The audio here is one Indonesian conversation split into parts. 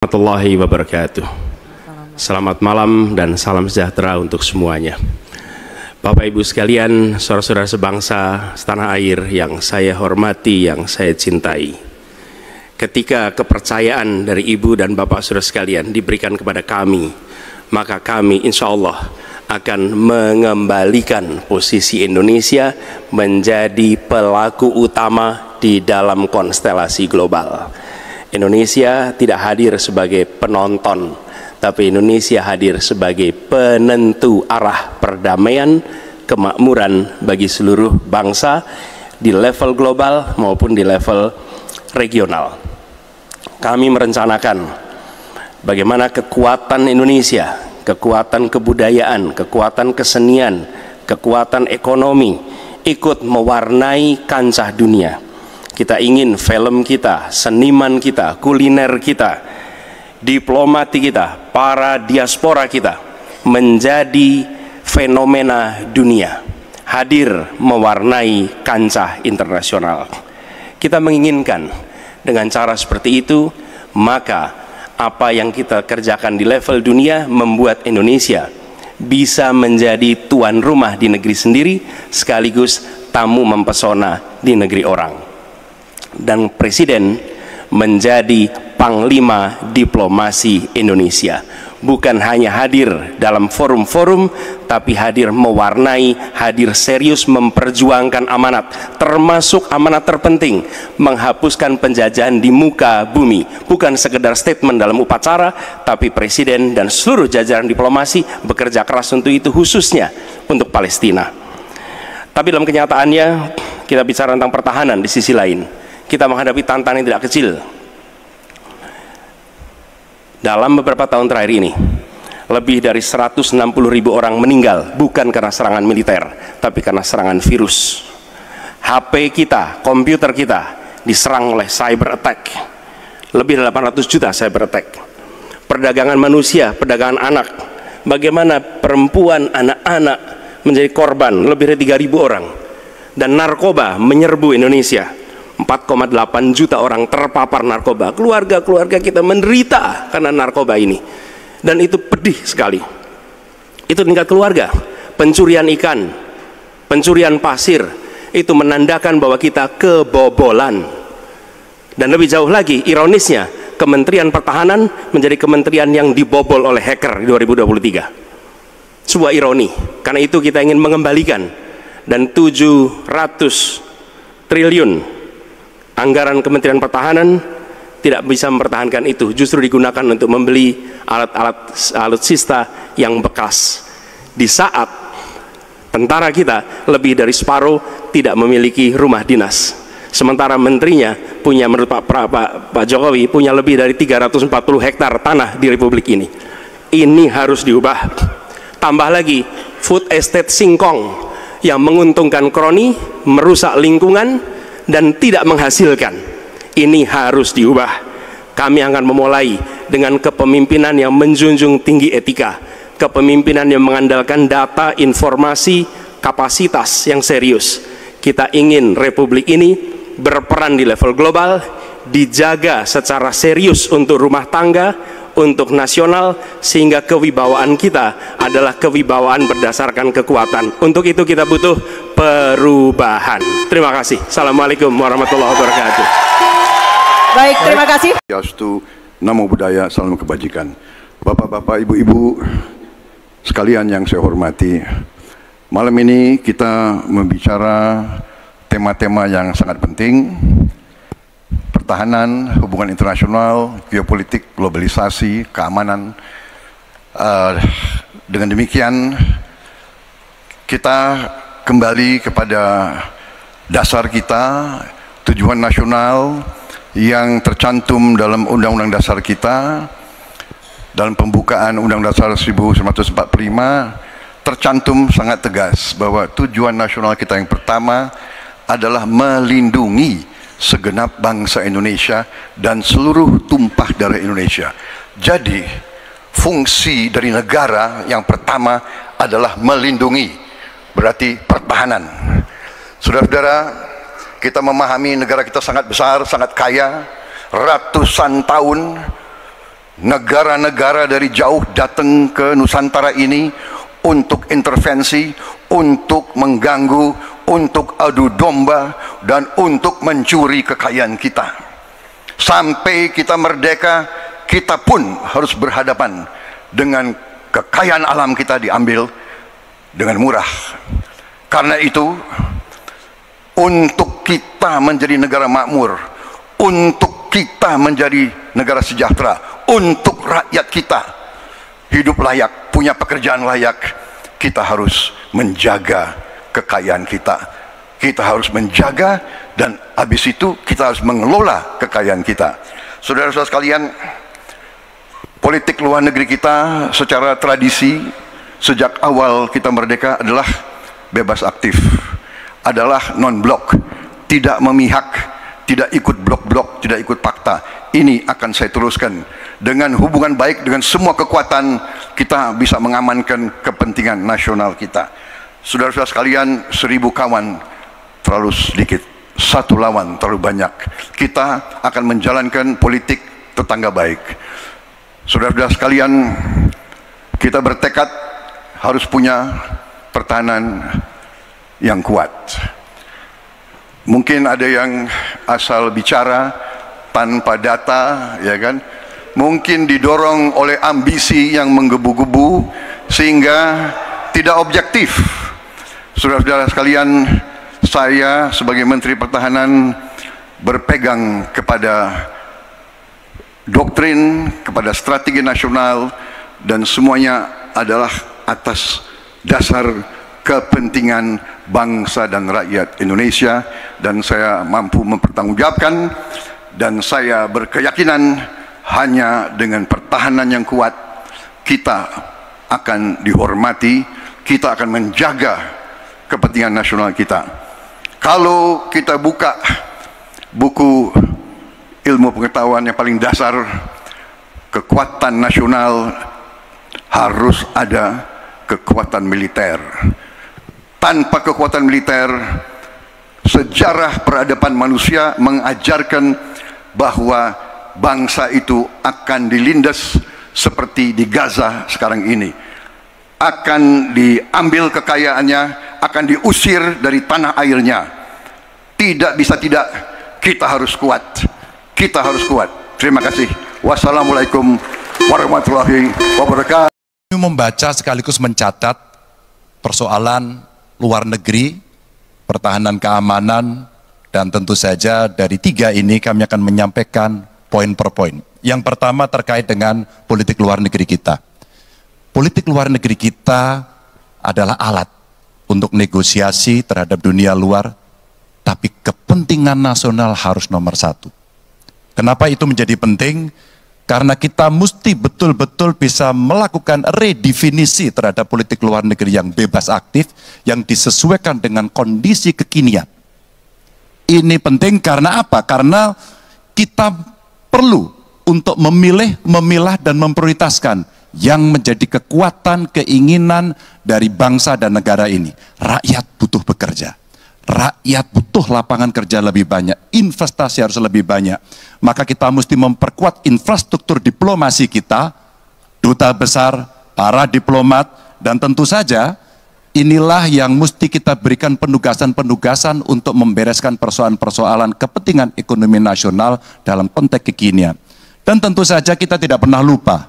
Warahmatullahi wabarakatuh. Selamat malam dan salam sejahtera untuk semuanya. Bapak Ibu sekalian, saudara-saudara sebangsa setanah air yang saya hormati, yang saya cintai. Ketika kepercayaan dari Ibu dan Bapak saudara sekalian diberikan kepada kami, maka kami insya Allah akan mengembalikan posisi Indonesia menjadi pelaku utama di dalam konstelasi global. Indonesia tidak hadir sebagai penonton, tapi Indonesia hadir sebagai penentu arah perdamaian, kemakmuran bagi seluruh bangsa di level global maupun di level regional. Kami merencanakan bagaimana kekuatan Indonesia, kekuatan kebudayaan, kekuatan kesenian, kekuatan ekonomi ikut mewarnai kancah dunia. Kita ingin film kita, seniman kita, kuliner kita, diplomati kita, para diaspora kita menjadi fenomena dunia, hadir mewarnai kancah internasional. Kita menginginkan dengan cara seperti itu, maka apa yang kita kerjakan di level dunia membuat Indonesia bisa menjadi tuan rumah di negeri sendiri sekaligus tamu mempesona di negeri orang. Dan Presiden menjadi panglima diplomasi Indonesia, bukan hanya hadir dalam forum-forum, tapi hadir mewarnai, hadir serius memperjuangkan amanat, termasuk amanat terpenting, menghapuskan penjajahan di muka bumi. Bukan sekedar statement dalam upacara, tapi Presiden dan seluruh jajaran diplomasi bekerja keras untuk itu, khususnya untuk Palestina. Tapi dalam kenyataannya, kita bicara tentang pertahanan di sisi lain. Kita menghadapi tantangan yang tidak kecil. Dalam beberapa tahun terakhir ini, lebih dari 160.000 orang meninggal, bukan karena serangan militer, tapi karena serangan virus. HP kita, komputer kita diserang oleh cyber attack. Lebih dari 800 juta cyber attack. Perdagangan manusia, perdagangan anak. Bagaimana perempuan, anak-anak menjadi korban, lebih dari 3.000 orang. Dan narkoba menyerbu Indonesia. 4,8 juta orang terpapar narkoba. Keluarga-keluarga kita menderita karena narkoba ini. Dan itu pedih sekali. Itu tingkat keluarga. Pencurian ikan, pencurian pasir, itu menandakan bahwa kita kebobolan. Dan lebih jauh lagi, ironisnya, Kementerian Pertahanan menjadi kementerian yang dibobol oleh hacker di 2023. Sebuah ironi. Karena itu kita ingin mengembalikan. Dan 700 triliun anggaran Kementerian Pertahanan tidak bisa mempertahankan itu, justru digunakan untuk membeli alat-alat alutsista yang bekas. Di saat tentara kita lebih dari separuh tidak memiliki rumah dinas, sementara menterinya punya, menurut Pak Jokowi, punya lebih dari 340 hektar tanah di Republik ini. Ini harus diubah. Tambah lagi food estate singkong yang menguntungkan kroni, merusak lingkungan, dan tidak menghasilkan. Ini harus diubah. Kami akan memulai dengan kepemimpinan yang menjunjung tinggi etika, kepemimpinan yang mengandalkan data, informasi, kapasitas yang serius. Kita ingin Republik ini berperan di level global, dijaga secara serius untuk rumah tangga, untuk nasional, sehingga kewibawaan kita adalah kewibawaan berdasarkan kekuatan. Untuk itu kita butuh perubahan. Terima kasih. Assalamualaikum warahmatullahi wabarakatuh. Baik, terima kasih. Yastu, namo buddhaya, salam kebajikan. Bapak-bapak, ibu-ibu sekalian yang saya hormati, malam ini kita membicara tema-tema yang sangat penting: pertahanan, hubungan internasional, geopolitik, globalisasi, keamanan. Dengan demikian, kita kembali kepada dasar kita, tujuan nasional yang tercantum dalam Undang-Undang Dasar kita. Dalam pembukaan Undang-Undang Dasar 1945 tercantum sangat tegas bahwa tujuan nasional kita yang pertama adalah melindungi segenap bangsa Indonesia dan seluruh tumpah darah Indonesia. Jadi fungsi dari negara yang pertama adalah melindungi, berarti pertahanan. Saudara-saudara, kita memahami negara kita sangat besar, sangat kaya, ratusan tahun negara-negara dari jauh datang ke Nusantara ini untuk intervensi, untuk mengganggu, untuk adu domba, dan untuk mencuri kekayaan kita. Sampai kita merdeka, kita pun harus berhadapan dengan kekayaan alam kita diambil dengan murah. Karena itu, untuk kita menjadi negara makmur, untuk kita menjadi negara sejahtera, untuk rakyat kita hidup layak, punya pekerjaan layak, kita harus menjaga kekayaan kita. Kita harus menjaga, dan habis itu kita harus mengelola kekayaan kita. Saudara-saudara sekalian, politik luar negeri kita secara tradisi sejak awal kita merdeka adalah bebas aktif, adalah non-blok, tidak memihak, tidak ikut blok-blok, tidak ikut fakta. Ini akan saya teruskan. Dengan hubungan baik dengan semua kekuatan, kita bisa mengamankan kepentingan nasional kita. Saudara-saudara sekalian, 1000 kawan terlalu sedikit, 1 lawan terlalu banyak. Kita akan menjalankan politik tetangga baik. Saudara-saudara sekalian, kita bertekad harus punya pertahanan yang kuat. Mungkin ada yang asal bicara tanpa data, ya kan? Mungkin didorong oleh ambisi yang menggebu-gebu sehingga tidak objektif. Saudara-saudara sekalian, saya sebagai Menteri Pertahanan berpegang kepada doktrin, kepada strategi nasional, dan semuanya adalah atas dasar kepentingan bangsa dan rakyat Indonesia, dan saya mampu mempertanggungjawabkan, dan saya berkeyakinan hanya dengan pertahanan yang kuat kita akan dihormati, kita akan menjaga kepentingan nasional kita. Kalau kita buka buku ilmu pengetahuan yang paling dasar, kekuatan nasional harus ada kekuatan militer. Tanpa kekuatan militer, sejarah peradaban manusia mengajarkan bahwa bangsa itu akan dilindas seperti di Gaza sekarang ini. Akan diambil kekayaannya, akan diusir dari tanah airnya. Tidak bisa tidak, kita harus kuat. Kita harus kuat. Terima kasih. Wassalamualaikum warahmatullahi wabarakatuh. Membaca sekaligus mencatat persoalan luar negeri, pertahanan keamanan, dan tentu saja dari 3 ini kami akan menyampaikan poin per poin. Yang pertama terkait dengan politik luar negeri kita. Politik luar negeri kita adalah alat untuk negosiasi terhadap dunia luar, tapi kepentingan nasional harus nomor 1. Kenapa itu menjadi penting? Karena kita mesti betul-betul bisa melakukan redefinisi terhadap politik luar negeri yang bebas aktif, yang disesuaikan dengan kondisi kekinian. Ini penting karena apa? Karena kita perlu untuk memilih, memilah, dan memprioritaskan yang menjadi kekuatan, keinginan dari bangsa dan negara ini. Rakyat butuh bekerja. Rakyat butuh lapangan kerja lebih banyak, investasi harus lebih banyak. Maka kita mesti memperkuat infrastruktur diplomasi kita, duta besar, para diplomat, dan tentu saja inilah yang mesti kita berikan penugasan-penugasan untuk membereskan persoalan-persoalan kepentingan ekonomi nasional dalam konteks kekinian. Dan tentu saja kita tidak pernah lupa,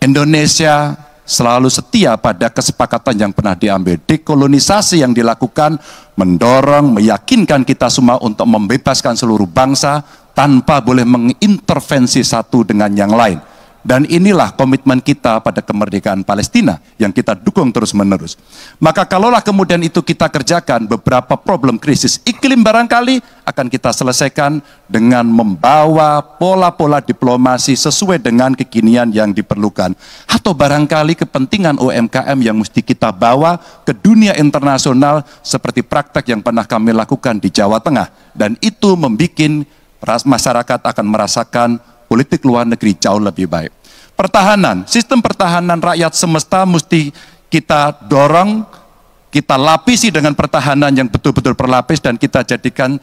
Indonesia selalu setia pada kesepakatan yang pernah diambil. Dekolonisasi yang dilakukan mendorong, meyakinkan kita semua untuk membebaskan seluruh bangsa tanpa boleh mengintervensi satu dengan yang lain. Dan inilah komitmen kita pada kemerdekaan Palestina yang kita dukung terus-menerus. Maka kalaulah kemudian itu kita kerjakan, beberapa problem krisis iklim barangkali akan kita selesaikan dengan membawa pola-pola diplomasi sesuai dengan kekinian yang diperlukan. Atau barangkali kepentingan UMKM yang mesti kita bawa ke dunia internasional seperti praktek yang pernah kami lakukan di Jawa Tengah. Dan itu membuat masyarakat akan merasakan politik luar negeri jauh lebih baik. Pertahanan, sistem pertahanan rakyat semesta mesti kita dorong, kita lapisi dengan pertahanan yang betul-betul berlapis, dan kita jadikan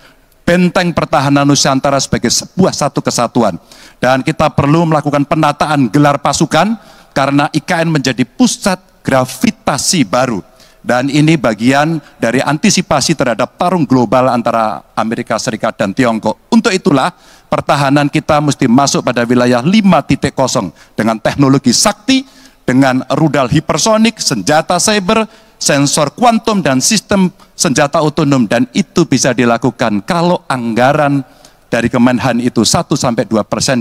benteng pertahanan Nusantara sebagai sebuah satu kesatuan. Dan kita perlu melakukan penataan gelar pasukan karena IKN menjadi pusat gravitasi baru. Dan ini bagian dari antisipasi terhadap tarung global antara Amerika Serikat dan Tiongkok. Untuk itulah pertahanan kita mesti masuk pada wilayah 5.0 dengan teknologi sakti, dengan rudal hipersonik, senjata cyber, sensor kuantum, dan sistem senjata otonom. Dan itu bisa dilakukan kalau anggaran dari Kemenhan itu 1-2%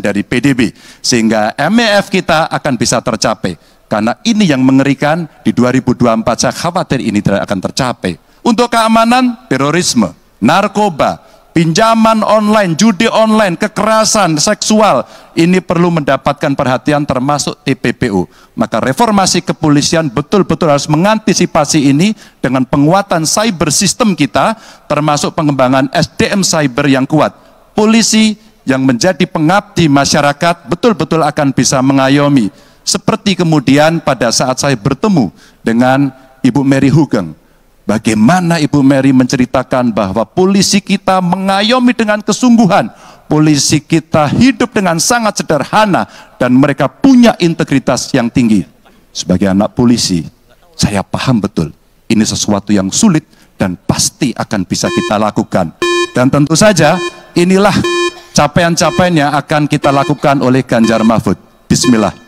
dari PDB. Sehingga MEF kita akan bisa tercapai. Karena ini yang mengerikan, di 2024 saya khawatir ini tidak akan tercapai. Untuk keamanan, terorisme, narkoba, pinjaman online, judi online, kekerasan seksual, ini perlu mendapatkan perhatian termasuk TPPU. Maka reformasi kepolisian betul-betul harus mengantisipasi ini dengan penguatan cyber system kita, termasuk pengembangan SDM cyber yang kuat. Polisi yang menjadi pengabdi masyarakat betul-betul akan bisa mengayomi. Seperti kemudian pada saat saya bertemu dengan Ibu Mary Hugeng, bagaimana Ibu Mary menceritakan bahwa polisi kita mengayomi dengan kesungguhan, polisi kita hidup dengan sangat sederhana, dan mereka punya integritas yang tinggi. Sebagai anak polisi, saya paham betul, ini sesuatu yang sulit dan pasti akan bisa kita lakukan. Dan tentu saja, inilah capaian-capaian yang akan kita lakukan oleh Ganjar Mahfud. Bismillah.